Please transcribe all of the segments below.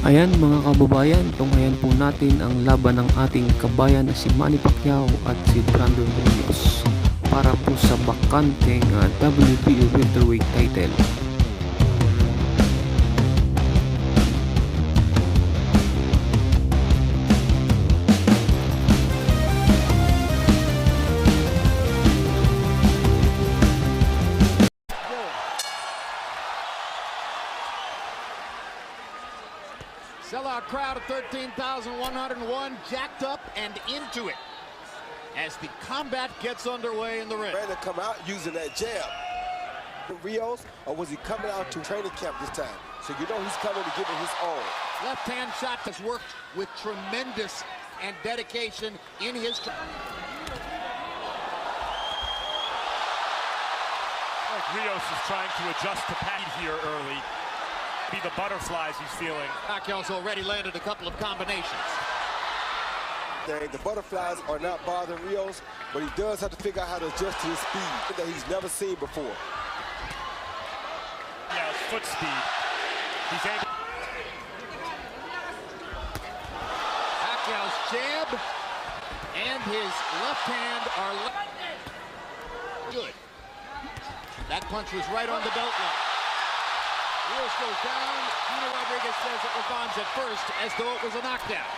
Ayan mga kababayan, tunghayan po natin ang laban ng ating kabayan na si Manny Pacquiao at si Brandon Rios para po sa bakanteng WBO welterweight title. Sellout crowd of 13,101 jacked up and into it as the combat gets underway in the ring. Ready to come out using that jab. Rios, or was he coming out to training camp this time? So you know he's coming to give it his all. Left hand shot has worked with tremendous and dedication in his. Rios is trying to adjust to Pacquiao here early. Be the butterflies he's feeling. Pacquiao's already landed a couple of combinations. The butterflies are not bothering Rios, but he does have to figure out how to adjust to his speed that he's never seen before. Yeah, his foot speed. He's able. Pacquiao's jab and his left hand are good. That punch was right on the belt line. Rios goes down. Tino Rodriguez says it was Bonds at first, as though it was a knockdown.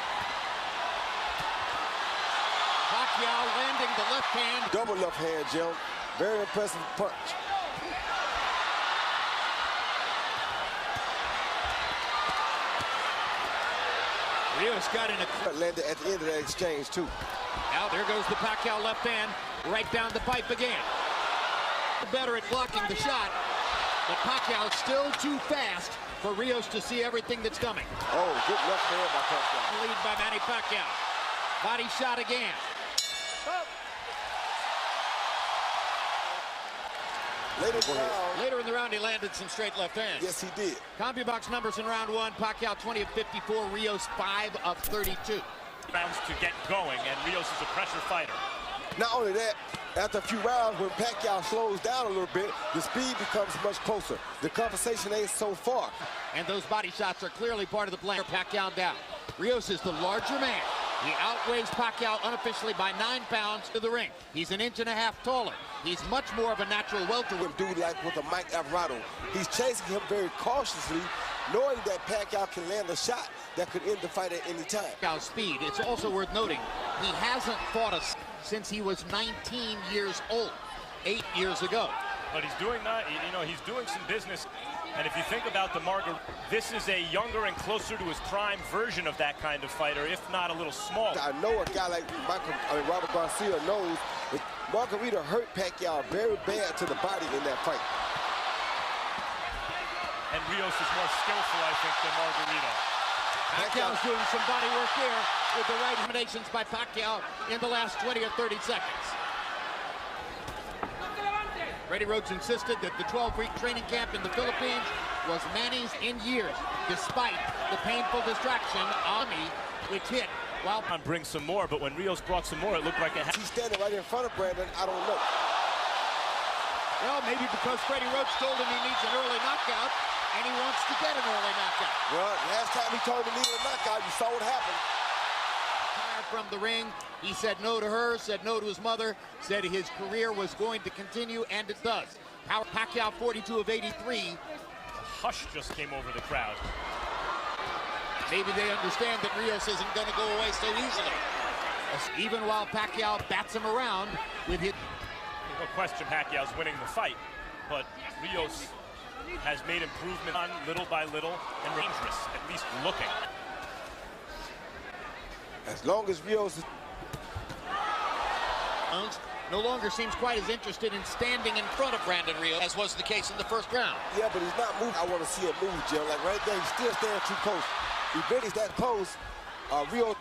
Pacquiao landing the left hand. Double left hand, Jim. Very impressive punch. Rios got in a... Landed at the end of that exchange, too. Now there goes the Pacquiao left hand, right down the pipe again. Better at blocking the shot. But Pacquiao still too fast for Rios to see everything that's coming. Oh, good left hand by Pacquiao. Lead by Manny Pacquiao. Body shot again. Later in the round, he landed some straight left hands. Yes, he did. CompuBox numbers in round one. Pacquiao 20 of 54, Rios 5 of 32. Rounds to get going, and Rios is a pressure fighter. Not only that, after a few rounds, when Pacquiao slows down a little bit, the speed becomes much closer. The conversation ain't so far. And those body shots are clearly part of the plan. Pacquiao down. Rios is the larger man. He outweighs Pacquiao unofficially by 9 pounds to the ring. He's an inch and a half taller. He's much more of a natural welterweight. Dude like with a Mike Alvarado. He's chasing him very cautiously, knowing that Pacquiao can land a shot that could end the fight at any time. Pacquiao's speed. It's also worth noting, he hasn't fought us since he was 19 years old, 8 years ago. But he's doing that, you know, he's doing some business. And if you think about the this is a younger and closer to his prime version of that kind of fighter, if not a little smaller. I know a guy like Robert Garcia knows that Margarita hurt Pacquiao very bad to the body in that fight. And Rios is more skillful, I think, than Margarita. Pacquiao's doing some body work there with the right combinations by Pacquiao in the last 20 or 30 seconds. Freddie Rhodes insisted that the 12-week training camp in the Philippines was Manny's in years, despite the painful distraction on me, which hit while... Bring some more, but when Rios brought some more, it looked like He's standing right in front of Brandon, I don't know. Well, maybe because Freddie Rhodes told him he needs an early knockout, and he wants to get an early knockout. Well, last time he told him he needed a knockout, you saw what happened. From the ring, he said no to her, said no to his mother, said his career was going to continue, and it does. Pacquiao 42 of 83. a hush just came over the crowd. Maybe they understand that Rios isn't going to go away so easily. Even while Pacquiao bats him around with his... No question Pacquiao's winning the fight, but Rios has made improvement on little by little and dangerous, at least looking. As long as Rios is... no longer seems quite as interested in standing in front of Brandon Rios as was the case in the first round. Yeah, but he's not moving. I want to see him move, Jim. Like right there, he's still standing too close. If Benny's that close, Rios...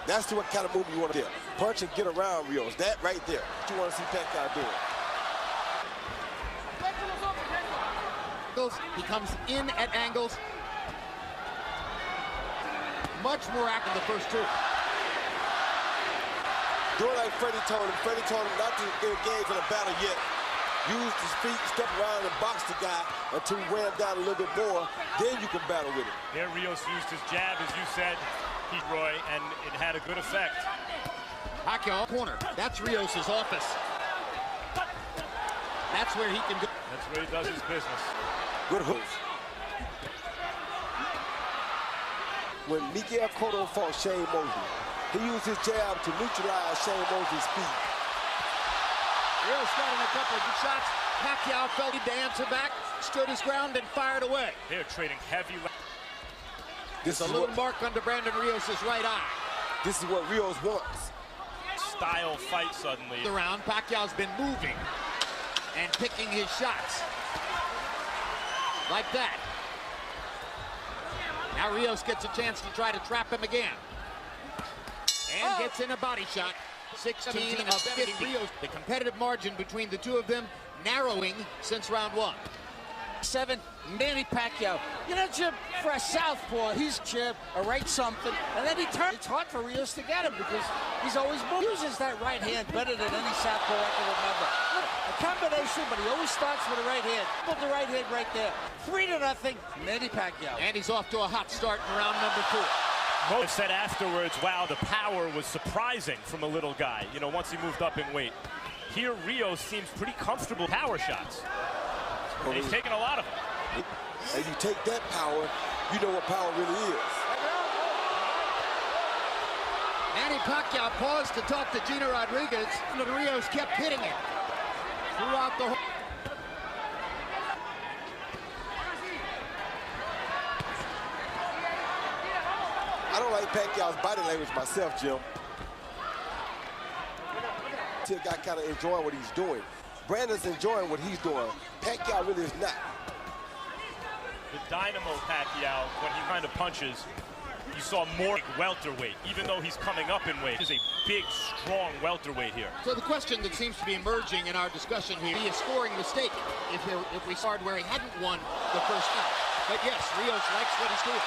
That's the kind of move you want to do. Punch and get around Rios. That right there. What you want to see Pacquiao doing. He comes in at angles. Much more active than the first two. Doing like Freddie told him not to engage in a battle yet. Use his feet, step around and box the guy until he wear him down a little bit more. Then you can battle with him. There, Rios used his jab, as you said, Roy, and it had a good effect. Pacquiao corner. That's Rios' office. That's where he can go. That's where he does his business. Good hooks. When Miguel Cotto fought Shane Mosley, he used his jab to neutralize Shane Mosley's speed. Rios got in a couple of good shots. Pacquiao felt he to answer back, stood his ground, and fired away. They're trading heavy. This There's is a little what, mark under Brandon Rios' right eye. this is what Rios wants. Style fight suddenly. The round, Pacquiao's been moving and picking his shots. Like that. Now Rios gets a chance to try to trap him again. And gets in a body shot. 16 of 50. Rios. The competitive margin between the two of them narrowing since round one. 7, Manny Pacquiao. You know, Jim, for a southpaw, he's jab, a right something, and then he turns. It's hard for Rios to get him because he's always uses that right hand better than any southpaw I can remember. A combination, but he always starts with the right hand. Put the right hand right there. 3-0, Manny Pacquiao. And he's off to a hot start in round number 4. Mo said afterwards, wow, the power was surprising from a little guy, you know, once he moved up in weight. Here, Rios seems pretty comfortable with power shots. And he's taking a lot of them. And you take that power, you know what power really is. Manny Pacquiao paused to talk to Gina Rodriguez, and Rios kept hitting him throughout the whole. I don't like Pacquiao's body language myself, Jim. The guy kind of enjoying what he's doing. Brandon's enjoying what he's doing. Pacquiao really is not. The dynamo Pacquiao, when he kind of punches, you saw more welterweight, even though he's coming up in weight. He's a big, strong welterweight here. So the question that seems to be emerging in our discussion here, be a scoring mistake if we started where he hadn't won the first round. But yes, Rios likes what he's doing.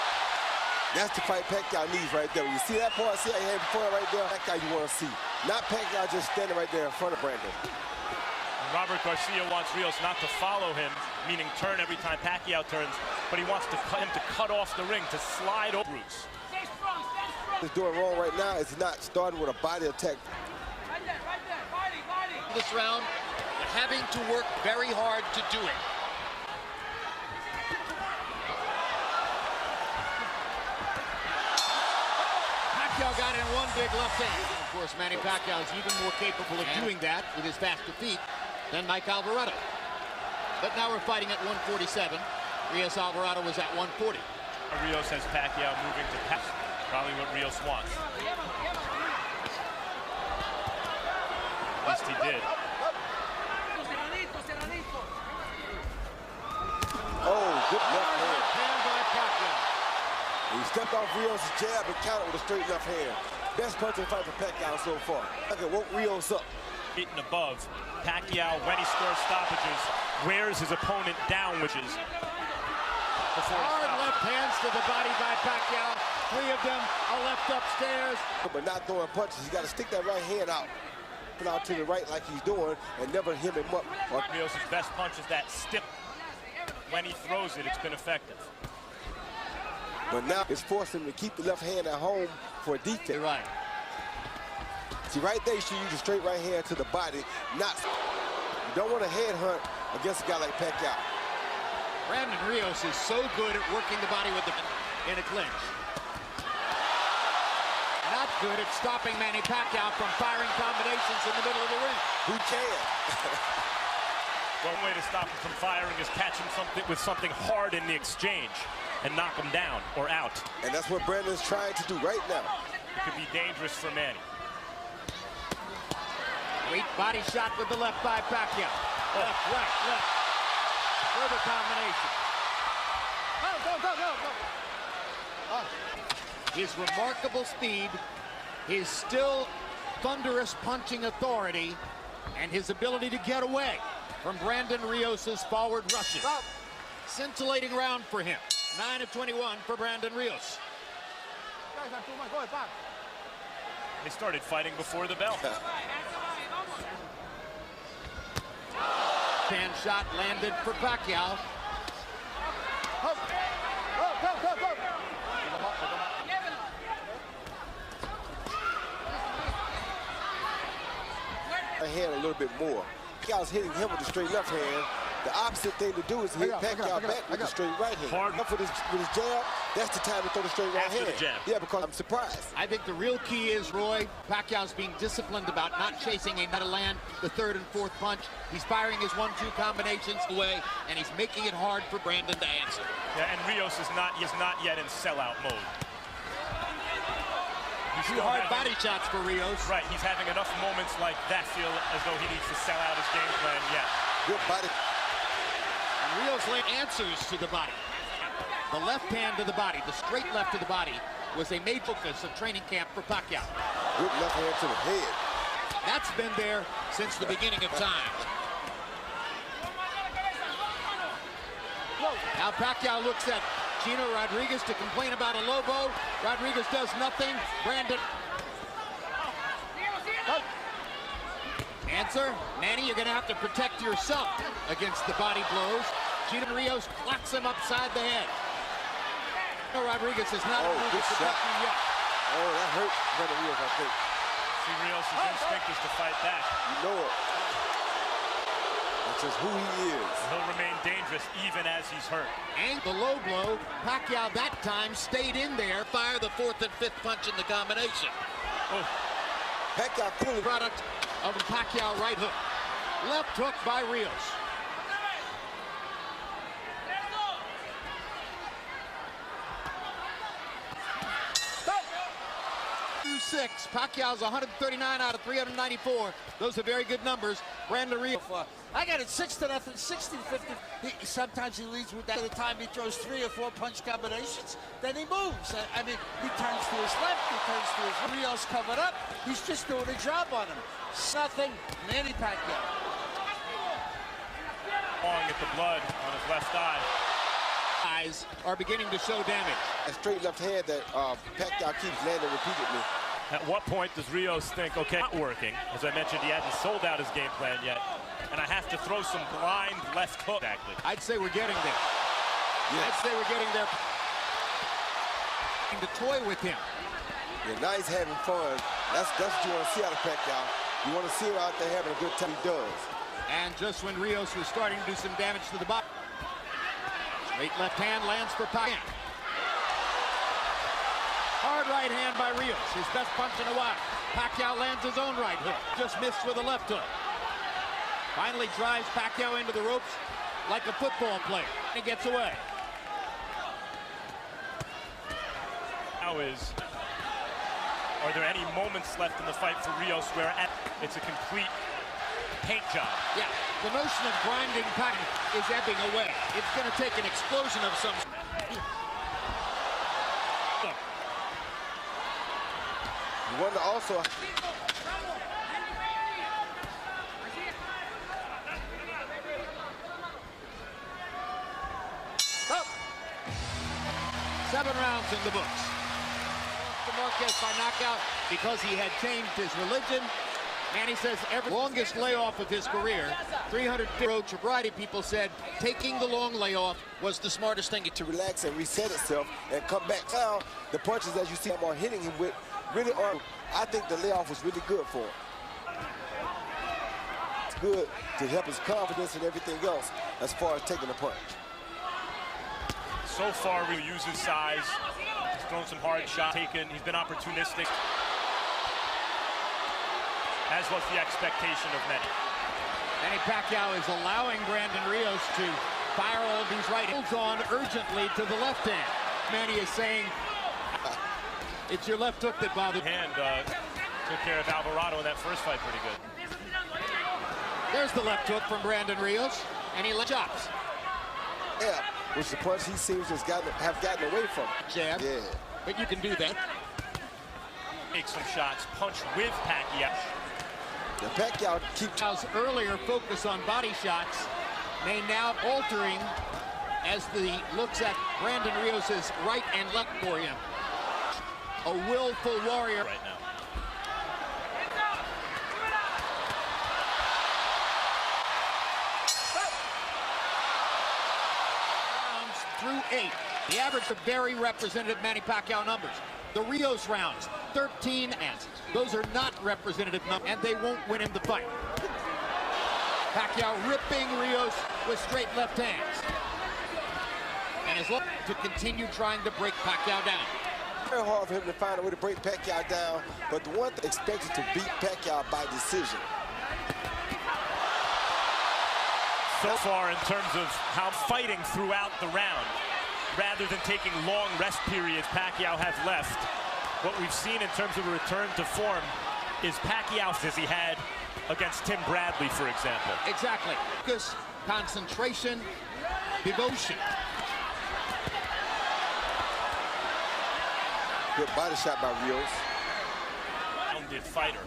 That's the fight Pacquiao needs right there. When you see that part, see how he had before right there? That guy you want to see. Not Pacquiao just standing right there in front of Brandon. Robert Garcia wants Rios not to follow him, meaning turn every time Pacquiao turns, but he wants him to cut off the ring, to slide over routes. What he's doing wrong right now is not starting with a body attack. This round, having to work very hard to do it. Pacquiao got in one big left hand. Of course, Manny Pacquiao is even more capable of doing that with his faster feet than Mike Alvarado. But now we're fighting at 147. Rios Alvarado was at 140. Rios has Pacquiao moving to pass. Probably what Rios wants. At least he did. Oh, good left hand. Hand by Pacquiao. He stepped off Rios' jab and countered with a straight left hand. Best punching fight for Pacquiao so far. Okay, woke Rios up. Hitting above. Pacquiao, when he scores stoppages, wears his opponent down, which is before Hard left hands to the body by Pacquiao. 3 of them are left upstairs. But not throwing punches. You got to stick that right hand out. Put out to the right like he's doing and never hem him up. Rios' best punch is that stiff. When he throws it, it's been effective. But now it's forcing him to keep the left hand at home for a defense. You're right. See, right there, you should use a straight right hand to the body. You don't want to headhunt against a guy like Pacquiao. Brandon Rios is so good at working the body with the in a clinch. Not good at stopping Manny Pacquiao from firing combinations in the middle of the ring. Who can? One way to stop him from firing is catch him with something hard in the exchange and knock him down or out. And that's what Brandon's trying to do right now. It could be dangerous for Manny. Great body shot with the left by Pacquiao. Left, right, left. Further combination. His remarkable speed, his still thunderous punching authority, and his ability to get away from Brandon Rios' forward rushes. Scintillating round for him. 9 of 21 for Brandon Rios. They started fighting before the bell. hand shot landed for Pacquiao. A hand a little bit more. Pacquiao's hitting him with the straight left hand. The opposite thing to do is hit Pacquiao back with the straight right hand. Hard. Up with his jab, that's the time to throw the straight right After hand. the jab. Yeah, because I'm surprised. I think the real key is, Roy, Pacquiao's being disciplined about not chasing a to land the third and fourth punch. He's firing his 1-2 combinations away, and he's making it hard for Brandon to answer. Yeah, and Rios is not yet in sellout mode. He's Two still hard having- body shots for Rios. Right, he's having enough moments like that feel as though he needs to sell out his game plan yet. Good body. And Rios laid answers to the body. The left hand to the body, the straight left to the body, was a main focus of training camp for Pacquiao. Good left hand to the head. That's been there since the beginning of time. Now Pacquiao looks at Gino Rodriguez to complain about a Lobo. Rodriguez does nothing. Brandon. Answer, Manny, you're going to have to protect yourself against the body blows. Gino Rios clocks him upside the head. Gino Rodriguez is not able to good protect shot. you yet. Oh, that hurt Brandon Rios, I think. See, Rios' instinct is to fight back. You know it. That's just who he is. He'll remain dangerous even as he's hurt. And the low blow, Pacquiao that time stayed in there, fire the fourth and fifth punch in the combination. Oh, Pacquiao clearly Product of the Pacquiao right hook. Left hook by Rios. 2-6. Pacquiao's 139 out of 394. Those are very good numbers. Brandon Rios. I got it 6-0, 60-50. Sometimes he leads with that. At the time he throws 3 or 4 punch combinations, then he moves. I mean, he turns to his left, he turns to his right. Rios covered up. He's just doing a job on him. Nothing. Manny Pacquiao. clawing at the blood on his left eye. Eyes are beginning to show damage. A straight left hand that Pacquiao keeps landing repeatedly. At what point does Rios think, okay, not working? As I mentioned, he hasn't sold out his game plan yet. And I have to throw some blind left hook. Exactly. I'd say we're getting there. Yes. I'd say we're getting there. To toy with him. Yeah, now he's having fun. That's what you want to see out of Pacquiao. You want to see him out there having a good time. He does. And just when Rios was starting to do some damage to the body. Straight left hand lands for Pacquiao. Hard right hand by Rios, his best punch in a while. Pacquiao lands his own right hook, just missed with a left hook. Finally drives Pacquiao into the ropes like a football player. He gets away. Now are there any moments left in the fight for Rios where it's a complete paint job? Yeah, the notion of grinding Pacquiao is ebbing away. It's going to take an explosion of some. You wonder also. Oh. 7 rounds in the books. Marquez by knockout because he had changed his religion. And he says every longest layoff of his career, 300 approach. A variety of people said taking the long layoff was the smartest thing. To relax and reset itself and come back. Now, the punches, as you see him are hitting him with, really are. I think the layoff was really good for him. It's good to help his confidence and everything else as far as taking a punch. So far, Rios uses size. He's thrown some hard shots. He's been opportunistic. As was the expectation of many. Manny Pacquiao is allowing Brandon Rios to fire all these right hands on urgently to the left hand. Manny is saying, it's your left hook that bothered. Hand took care of Alvarado in that first fight pretty good. There's the left hook from Brandon Rios, and he chops. Yeah, which the punch he seems to have gotten away from. Jab. Yeah. But you can do that. Make some shots, punch with Pacquiao. The Pacquiao keeps. Pacquiao's earlier focus on body shots may now altering as the looks at Brandon Rios's right and left for him. A willful warrior. Right now. 2-8. The average of very representative Manny Pacquiao numbers. The Rios rounds, 13 and those are not representative numbers, and they won't win him the fight. Pacquiao ripping Rios with straight left hands. And is looking to continue trying to break Pacquiao down. Very hard for him to find a way to break Pacquiao down, but the one expected to beat Pacquiao by decision. So far in terms of how fighting throughout the round, rather than taking long rest periods Pacquiao has left, what we've seen in terms of a return to form is Pacquiao as he had against Tim Bradley, for example. Exactly. Focus, concentration, devotion. Good body shot by Rios. Rounded fighter.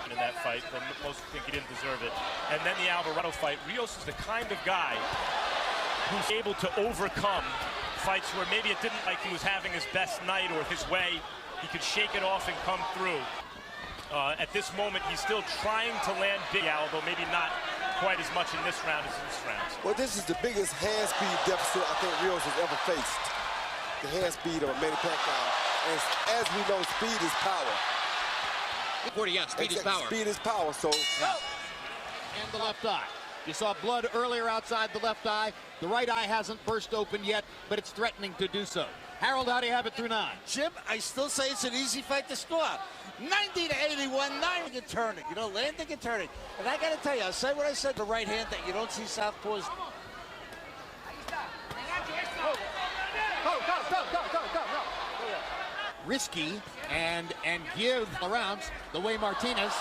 In that fight, but most think he didn't deserve it. And then the Alvarado fight. Rios is the kind of guy who's able to overcome fights where maybe it didn't like he was having his best night or his way. He could shake it off and come through. At this moment, he's still trying to land big, although maybe not quite as much in this round as in this round. Well, this is the biggest hand speed deficit I think Rios has ever faced. The hand speed of Manny Pacquiao. And as we know, speed is power. Yeah, speed is power. Speed is power, so. And the left eye. You saw blood earlier outside the left eye. The right eye hasn't burst open yet, but it's threatening to do so. Harold, how do you have it through 9? Jim, I still say it's an easy fight to score. 90-81, 9 and turning. You know, landing and turning. And I got to tell you, I'll say what I said, the right hand that you don't see southpaws. Risky and give the rounds the way Martinez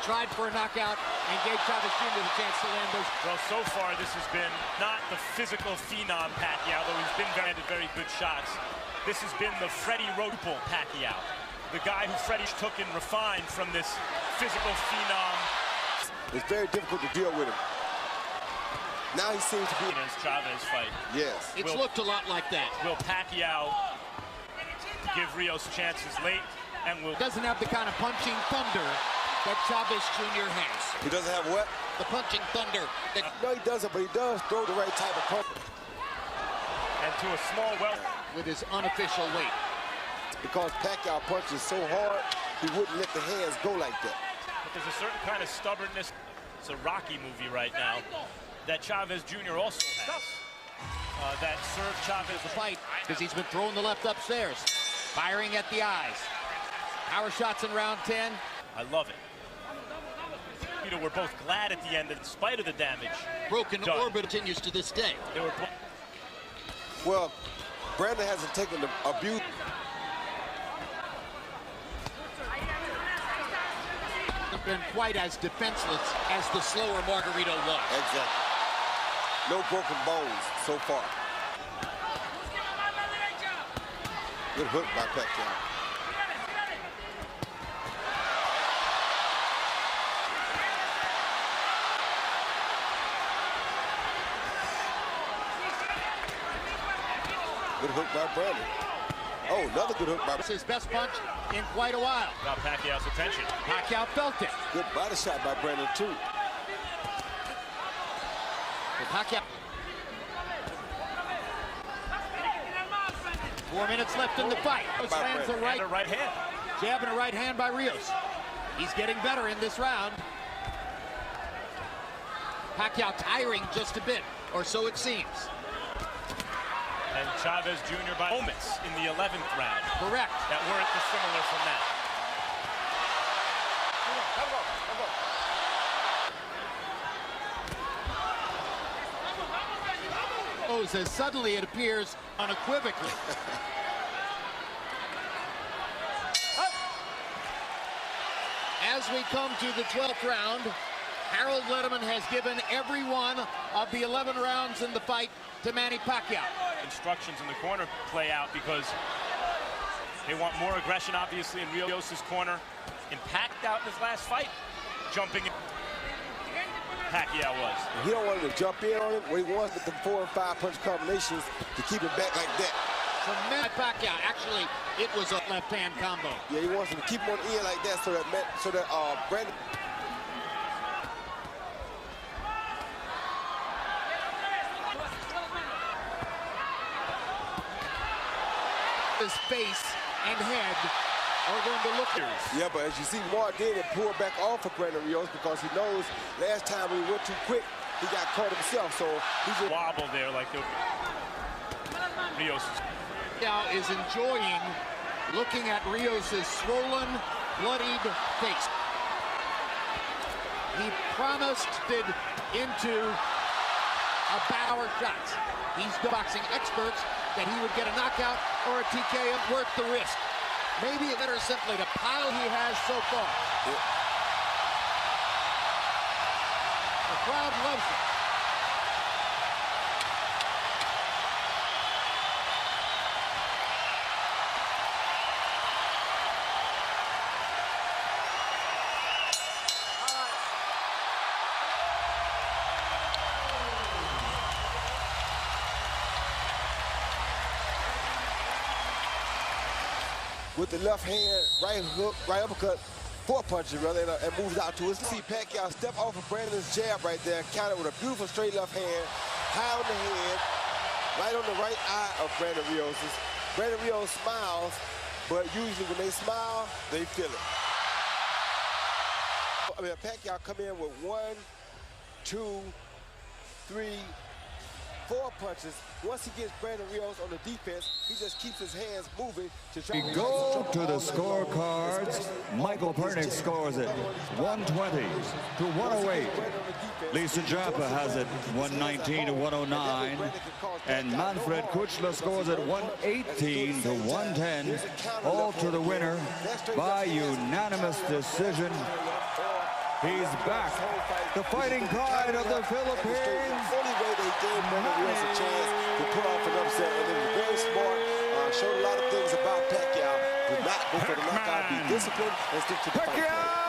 tried for a knockout and gave Chavez Jr. the chance to land those. Well, so far this has been not the physical phenom Pacquiao, though he's been very good shots. This has been the Freddie Roadball Pacquiao, the guy who Freddie took and refined from this physical phenom. It's very difficult to deal with him. Now he seems to be in his Chavez fight. Yes. It's looked a lot like that. Will Pacquiao give Rios chances late, and will doesn't have the kind of punching thunder that Chavez Jr. has. He doesn't have what? The punching thunder. No, he doesn't, but he does throw the right type of punch. And to a small with his unofficial weight. Because Pacquiao punches so hard, he wouldn't let the hands go like that. But there's a certain kind of stubbornness. It's a Rocky movie right now that Chavez Jr. also has. That served Chavez the fight because he's been throwing the left upstairs, firing at the eyes. Power shots in round 10. I love it. We're both glad at the end, in spite of the damage. Broken orbit continues to this day. They were well, Brandon hasn't taken the abuse. Been quite as defenseless as the slower Margarito was. Exactly. No broken bones so far. Good hook by Pacquiao. Good hook by Brandon. Oh, another good hook by... It's his best punch in quite a while. Got Pacquiao's attention. Pacquiao felt it. Good body shot by Brandon, too. Pacquiao. 4 minutes left in the fight. Lands a right hand. Jab and a right hand by Rios. He's getting better in this round. Pacquiao tiring just a bit, or so it seems. And Chavez Jr. by moments in the 11th round. Correct. That weren't dissimilar from that. As suddenly it appears unequivocally. As we come to the 12th round, Harold Letterman has given every one of the 11 rounds in the fight to Manny Pacquiao. Instructions in the corner play out because they want more aggression, obviously, in Rios' corner. And Pacquiao out in his last fight, jumping in. Pacquiao was. He don't want him to jump in on him. What he wants with the 4 and 5 punch combinations to keep him back like that. Tremendous Pacquiao. Actually, it was a left-hand combo. Yeah, he wants him to keep him on the end like that so that Brandon. His face and head are going to look here. Yeah, but as you see, Mark did pull back off of Brandon Rios because he knows last time we went too quick, he got caught himself. So he's just Wobble there like the Rios. Pacquiao is enjoying looking at Rios' swollen, bloodied face. He promised it into a power shot. He's the boxing experts that he would get a knockout or a TKO worth the risk. Maybe it's better simply to pile he has so far. Yeah. The crowd loves it. with the left hand, right hook, right uppercut, 4 punches rather, and moves out to us. See Pacquiao step off of Brandon's jab right there, counter with a beautiful straight left hand, high on the head, right on the right eye of Brandon Rios. Brandon Rios smiles, but usually when they smile, they feel it. I mean, Pacquiao come in with 1, 2, 3, 4 punches. Once he gets Brandon Rios on the defense, he just keeps his hands moving to try We go to the scorecards. Michael Pernick scores it 120 to 108. Lisa Jaffa has it 119 to 109. And Manfred Kuchler scores it 118 to 110. All to the winner by unanimous decision. He's back. The fighting pride of the Philippines. The only way they gave Brandon Rios a chance to pull off an upset, and it was very smart. Showed a lot of things about Pacquiao. Did not go for the knockout, be disciplined, and stick to the fight.